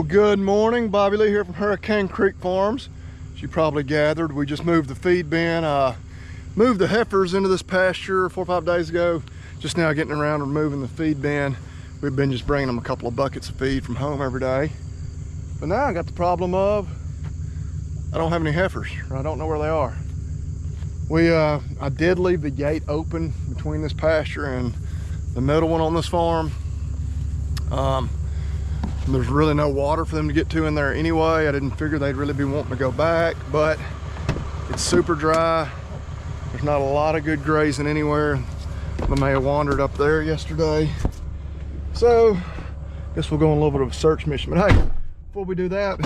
good morning. Bobby Lee here from Hurricane Creek Farms. As you probably gathered, we just moved the feed bin, moved the heifers into this pasture 4 or 5 days ago. Just now getting around removing the feed bin. We've been just bringing them a couple of buckets of feed from home every day. But now I got the problem of I don't have any heifers, or I don't know where they are. I did leave the gate open between this pasture and the middle one on this farm. There's really no water for them to get to in there anyway. I didn't figure they'd really be wanting to go back, but it's super dry. There's not a lot of good grazing anywhere. They may have wandered up there yesterday. So, I guess we'll go on a little bit of a search mission. But hey, before we do that,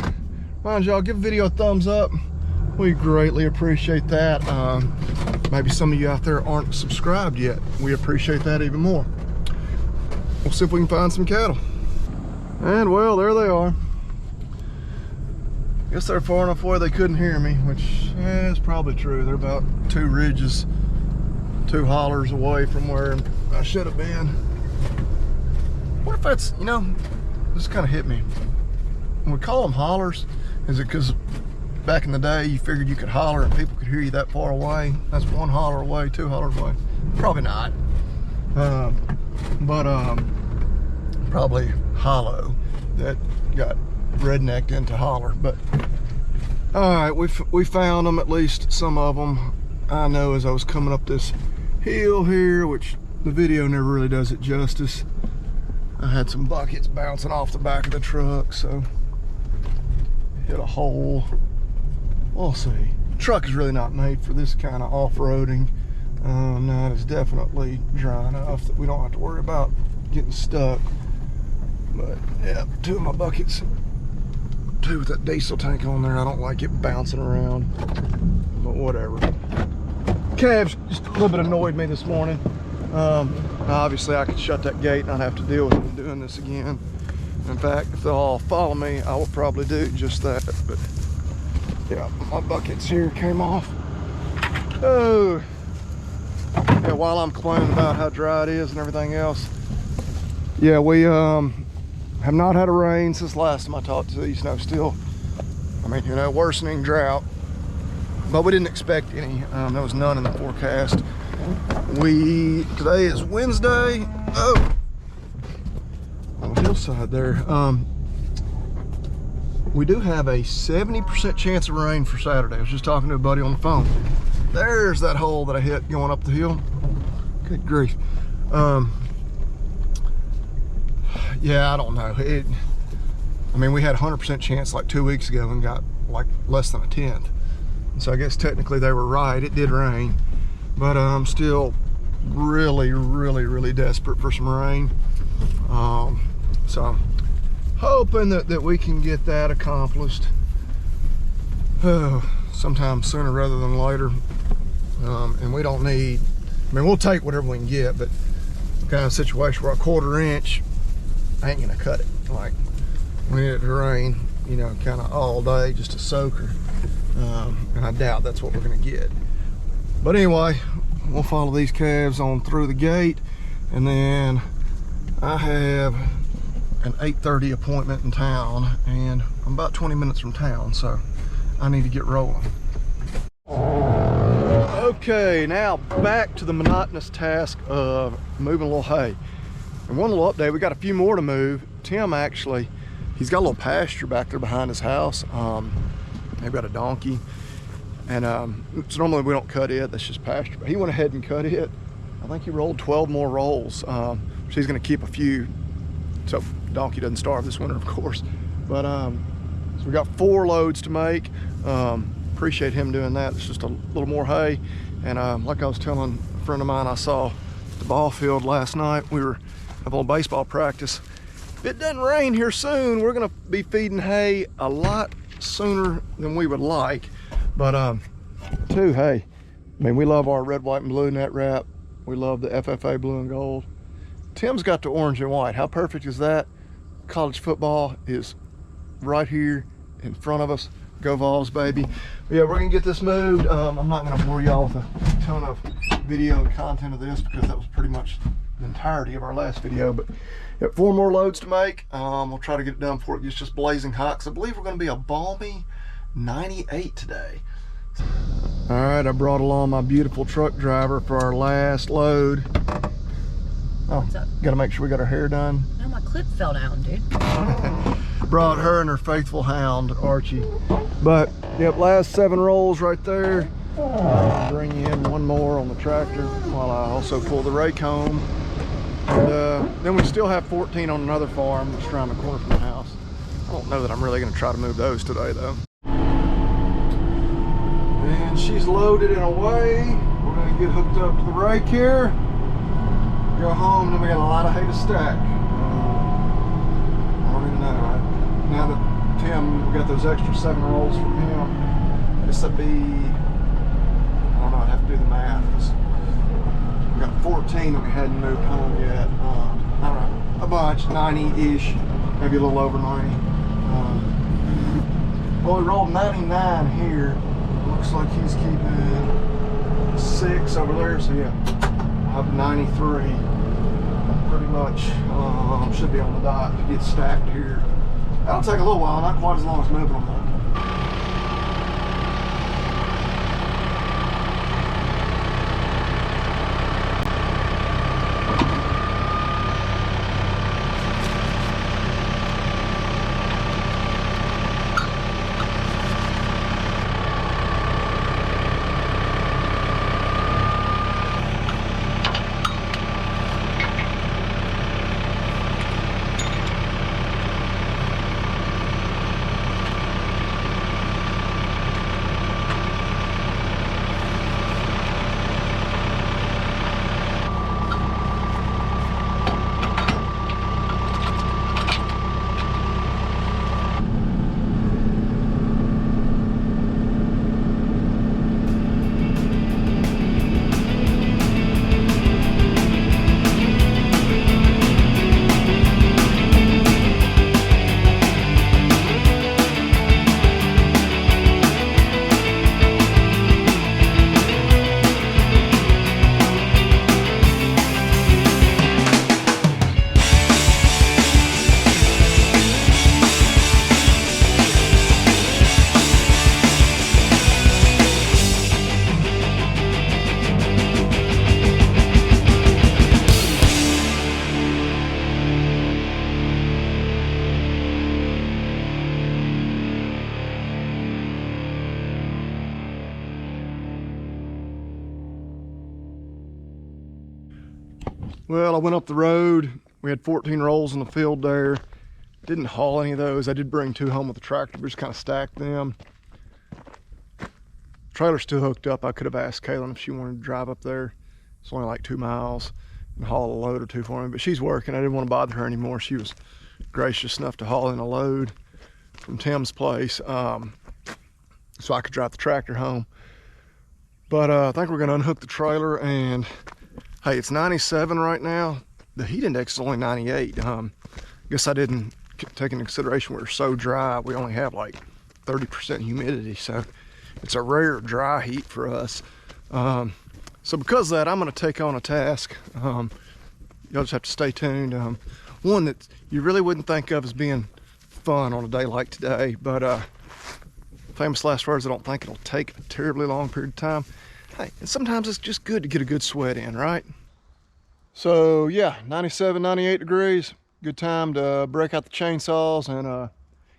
mind y'all, give the video a thumbs up. We greatly appreciate that. Maybe some of you out there aren't subscribed yet. We appreciate that even more. We'll see if we can find some cattle. And well, there they are. Guess they're far enough away they couldn't hear me, which is probably true. They're about 2 ridges, 2 hollers away from where I should have been. What if that's, you know, this kind of hit me. When we call them hollers, is it because back in the day you figured you could holler and people could hear you that far away? That's 1 holler away, 2 hollers away. Probably not. Probably hollow that got rednecked into holler. But all right, we found them, at least some of them. I know as I was coming up this hill here, which the video never really does it justice, I had some buckets bouncing off the back of the truck, so hit a hole. We'll see. The truck is really not made for this kind of off-roading. No, it's definitely dry enough that we don't have to worry about getting stuck. But yeah, 2 of my buckets, 2 with that diesel tank on there. I don't like it bouncing around, but whatever. Calves just a little bit annoyed me this morning. Obviously I could shut that gate and not have to deal with them doing this again. In fact, if they'll all follow me, I will probably do just that. But yeah, my buckets here came off. Oh, yeah, while I'm complaining about how dry it is and everything else, yeah, we have not had a rain since last time I talked to you. Snow still, I mean, you know, worsening drought, but we didn't expect any. There was none in the forecast. Today is Wednesday. Oh, on the hillside there. We do have a 70% chance of rain for Saturday. I was just talking to a buddy on the phone. There's that hole that I hit going up the hill. Good grief. Yeah, I don't know. I mean, we had 100% chance like 2 weeks ago and got like less than a 10th. And so I guess technically they were right. It did rain, but I'm still really desperate for some rain. So I'm hoping that we can get that accomplished sometime sooner rather than later. And we don't need, I mean, we'll take whatever we can get, but kind of situation where a 1/4 inch ain't gonna cut it. Like, we need it to rain, you know, kind of all day, just a soaker. And I doubt that's what we're gonna get. But anyway, we'll follow these calves on through the gate, and then I have an 8:30 appointment in town, and I'm about 20 minutes from town, so I need to get rolling. Okay, now back to the monotonous task of moving a little hay. And one little update, we got a few more to move. Tim actually, he's got a little pasture back there behind his house. They've got a donkey. And so normally we don't cut it, that's just pasture. But he went ahead and cut it. I think he rolled 12 more rolls. So he's gonna keep a few, so the donkey doesn't starve this winter, of course. But so we got 4 loads to make. Appreciate him doing that. It's just a little more hay. And like I was telling a friend of mine I saw at the ball field last night, we were having a little baseball practice. If it doesn't rain here soon, we're gonna be feeding hay a lot sooner than we would like. But too, hey, I mean, we love our red, white, and blue net wrap. We love the FFA blue and gold. Tim's got the orange and white. How perfect is that? College football is right here in front of us. Go Vols, baby. But yeah, we're gonna get this moved. I'm not gonna bore y'all with a ton of video and content of this because that was pretty much the entirety of our last video, but got 4 more loads to make. We'll try to get it done before it gets just blazing hot, because I believe we're going to be a balmy 98 today. All right, I brought along my beautiful truck driver for our last load. Oh, what's up? Gotta make sure we got our hair done. Oh, my clip fell down, dude. Brought her and her faithful hound, Archie. But, yep, last 7 rolls right there. Bring in 1 more on the tractor while I also pull the rake home. And then we still have 14 on another farm that's around the corner from the house. I don't know that I'm really gonna try to move those today though. And she's loaded and away. We're gonna get hooked up to the rake here. Go home, and then we got a lot of hay to stack. I don't even know. Now that Tim, we got those extra 7 rolls from him, I guess that'd be, I don't know, I'd have to do the math. We got 14 that we hadn't moved home yet. I don't know, a bunch, 90-ish, maybe a little over 90. Well, we rolled 99 here. Looks like he's keeping 6 over there, so yeah, up 93. Pretty much should be on the dot to get stacked here. That'll take a little while, not quite as long as moving them though. Well, I went up the road. We had 14 rolls in the field there. Didn't haul any of those. I did bring 2 home with the tractor, but just kind of stacked them. Trailer's still hooked up. I could have asked Kaylin if she wanted to drive up there. It's only like 2 miles and haul a load or 2 for me, but she's working. I didn't want to bother her anymore. She was gracious enough to haul in a load from Tim's place, so I could drive the tractor home. But I think we're gonna unhook the trailer, and hey, it's 97 right now. The heat index is only 98. I guess I didn't take into consideration we're so dry. We only have like 30% humidity, so it's a rare dry heat for us. So because of that, I'm gonna take on a task. Y'all just have to stay tuned. One that you really wouldn't think of as being fun on a day like today, but famous last words, I don't think it'll take a terribly long period of time. Hey, and sometimes it's just good to get a good sweat in, right? So yeah, 97, 98 degrees. Good time to break out the chainsaws and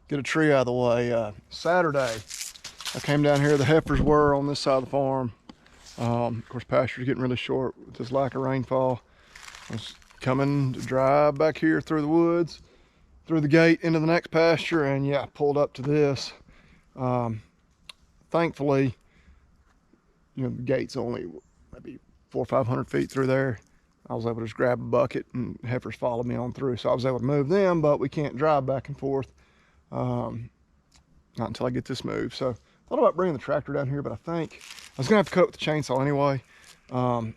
get a tree out of the way. Saturday, I came down here, the heifers were on this side of the farm. Of course, pasture's getting really short with this lack of rainfall. I was coming to drive back here through the woods, through the gate into the next pasture, and yeah, pulled up to this. Thankfully, you know, the gate's only maybe 400 or 500 feet through there. I was able to just grab a bucket and heifers followed me on through. So I was able to move them, but we can't drive back and forth not until I get this moved. So I thought about bringing the tractor down here, but I think I was gonna have to cut it with the chainsaw anyway. I'm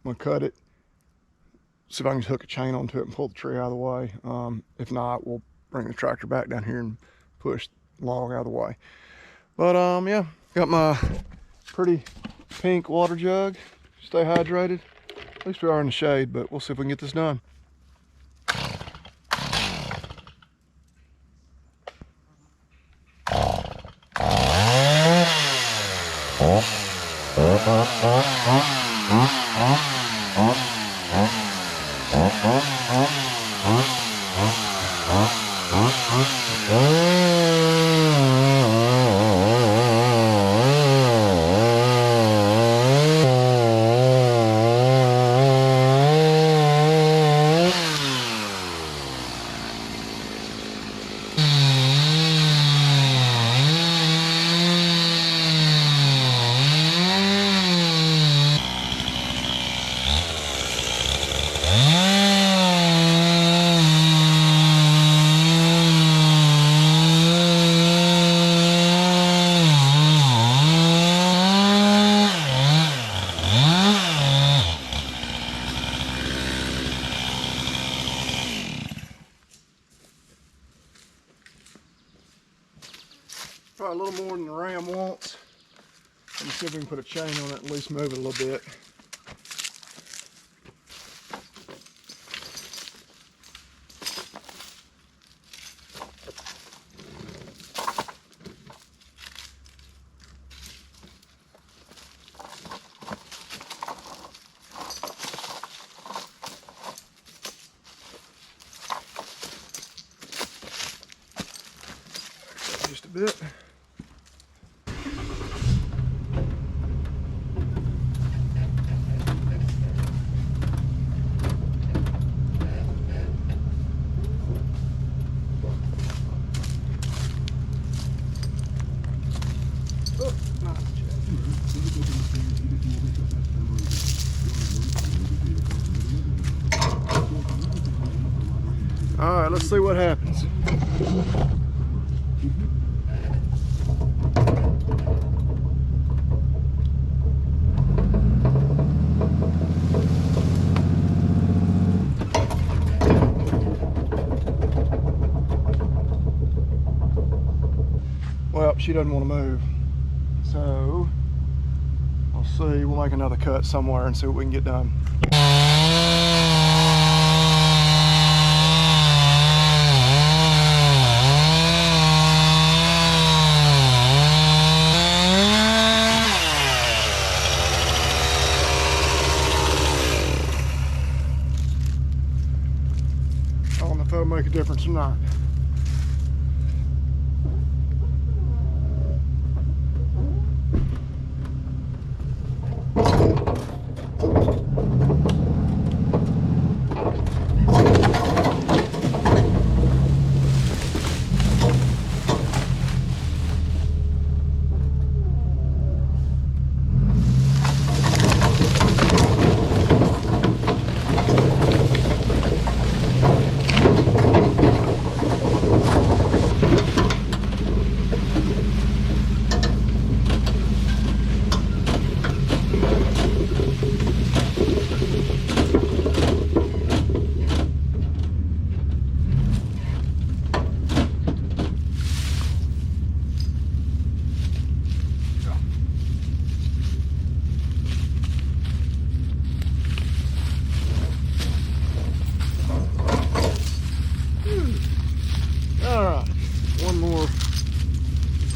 gonna cut it, see if I can just hook a chain onto it and pull the tree out of the way. If not, we'll bring the tractor back down here and push the log out of the way. But yeah, got my pretty pink water jug, stay hydrated. At least we are in the shade, but we'll see if we can get this done. Probably a little more than the ram wants. Let me see if we can put a chain on it and at least move it a little bit. Just a bit. All right, let's see what happens. Well, she doesn't want to move. So, we'll see. We'll make another cut somewhere and see what we can get done. I don't know if that'll make a difference or not.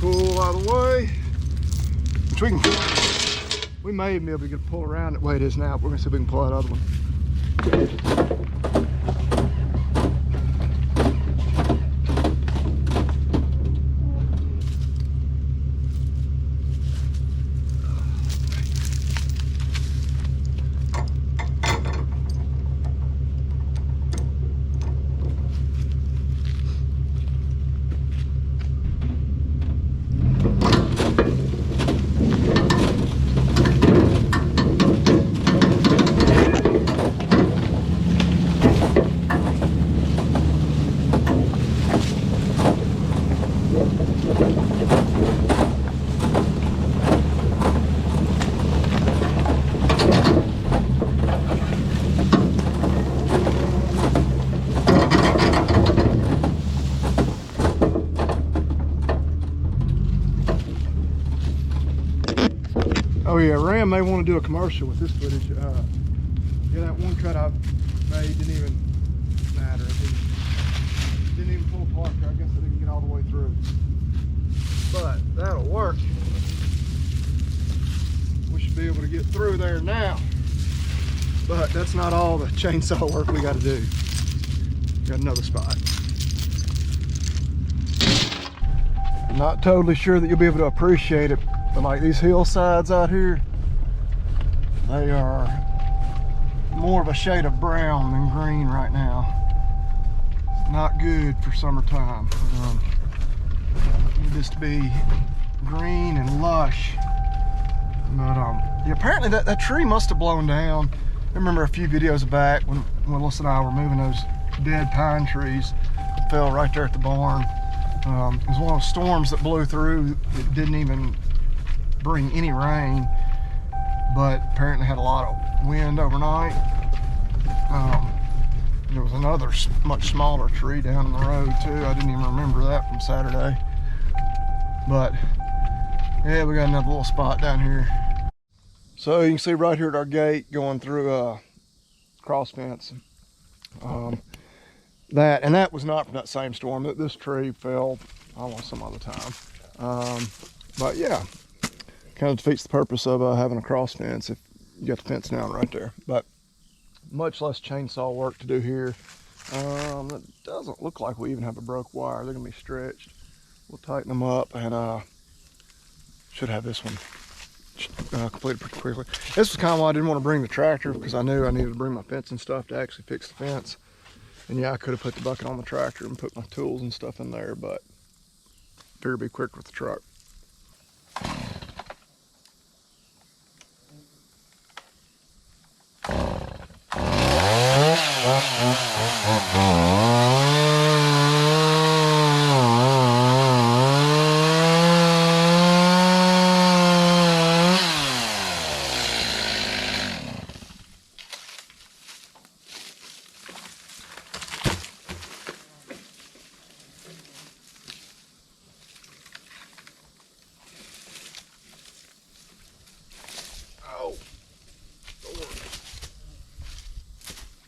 Pull out of the way, which we may even be able to get a pull around it the way it is now, but we're gonna see if we can pull that other one. Oh yeah, Ram may want to do a commercial with this footage. Yeah, that one cut I made didn't even matter. It didn't even pull apart there. I guess I didn't get all the way through. But that'll work. We should be able to get through there now. But that's not all the chainsaw work we got to do. Got another spot. I'm not totally sure that you'll be able to appreciate it, but like these hillsides out here, they are more of a shade of brown than green right now. It's not good for summertime. Need this to be green and lush. But yeah, apparently that tree must have blown down. I remember a few videos back when Willis and I were moving those dead pine trees, fell right there at the barn. It was one of those storms that blew through. It didn't even bring any rain, but apparently had a lot of wind overnight. There was another much smaller tree down the road too. I didn't even remember that from Saturday. But yeah, we got another little spot down here. So you can see right here at our gate going through a cross fence. That was not from that same storm. This tree fell, I don't know, some other time. But yeah, kind of defeats the purpose of having a cross fence if you got the fence down right there. But much less chainsaw work to do here. It doesn't look like we even have a broke wire. They're gonna be stretched. We'll tighten them up and should have this one completed pretty quickly. This was kind of why I didn't want to bring the tractor, because I knew I needed to bring my fencing stuff to actually fix the fence. And yeah, I could have put the bucket on the tractor and put my tools and stuff in there, but figured it'd be quicker with the truck.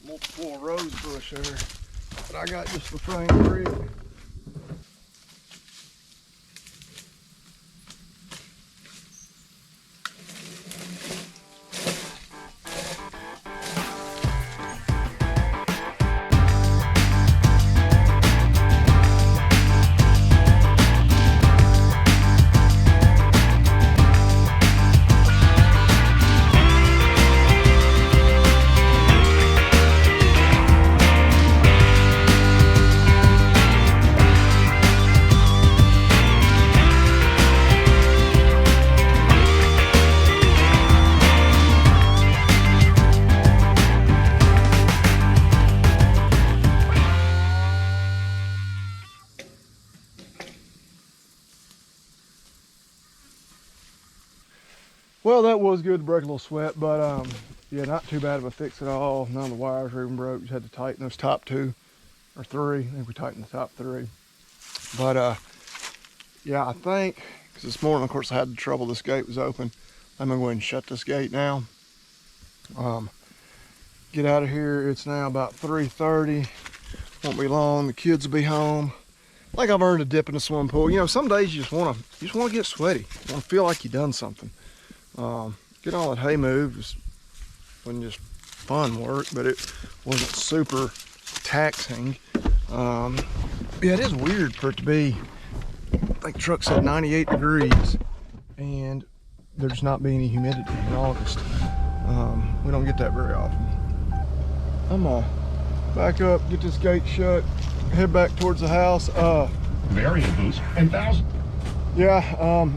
Multiple rose bush there, but I got just the frame for it. Well, that was good to break a little sweat, but yeah, not too bad of a fix at all. None of the wires were even broke. Just had to tighten those top 2 or 3. I think we tightened the top 3. But yeah, I think, because this morning, of course, I had the trouble. This gate was open. I'm gonna go ahead and shut this gate now. Get out of here. It's now about 3:30. Won't be long. The kids will be home. Like I've earned a dip in the swimming pool. You know, some days you just wanna get sweaty. You wanna feel like you've done something. Get all that hay moved wasn't just fun work, but it wasn't super taxing. Yeah, it is weird for it to be, I think truck's at 98 degrees and there's not be any humidity in August. We don't get that very often. I'm gonna back up, get this gate shut, head back towards the house. Variant boost and 1,000. Yeah,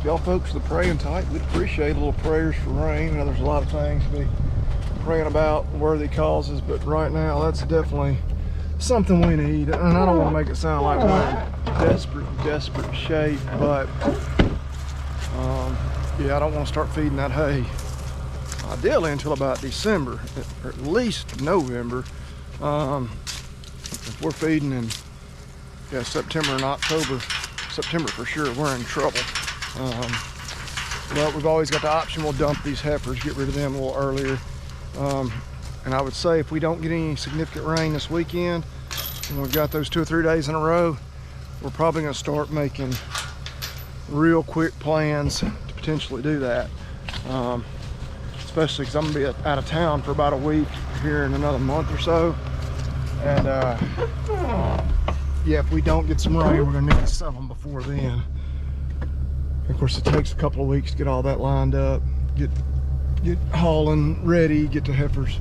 y'all folks are praying tight. We'd appreciate a little prayers for rain. You know, there's a lot of things to be praying about, worthy causes, but right now that's definitely something we need. And I don't want to make it sound like we're in desperate shape, but yeah, I don't want to start feeding that hay ideally until about December, or at least November. If we're feeding in September and October, September for sure, we're in trouble. But we've always got the option, we'll dump these heifers, get rid of them a little earlier, And I would say if we don't get any significant rain this weekend, and we've got those 2 or 3 days in a row, we're probably going to start making real quick plans to potentially do that. Especially because I'm going to be out of town for about a week here in another month or so. And yeah, if we don't get some rain, we're going to need to sell them before then. Of course, it takes a couple of weeks to get all that lined up, get hauling ready, get the heifers,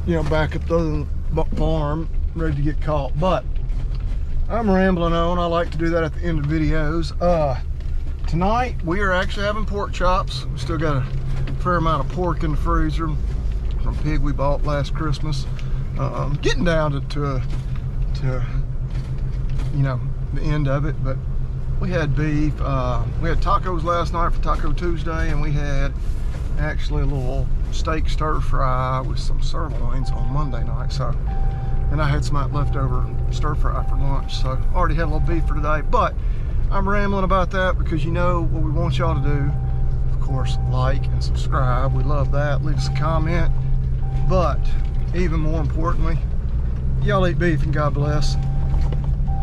you know, back up to the farm, ready to get caught. But I'm rambling on. I like to do that at the end of videos. Tonight we are actually having pork chops. We still got a fair amount of pork in the freezer from pig we bought last Christmas. Getting down to you know, the end of it, but we had beef. We had tacos last night for Taco Tuesday, and we had actually a little steak stir fry with some sirloins on Monday night. So, and I had some leftover stir fry for lunch. So already had a little beef for today. But I'm rambling about that because you know what we want y'all to do. Of course, like and subscribe. We love that. Leave us a comment. But even more importantly, y'all eat beef and God bless.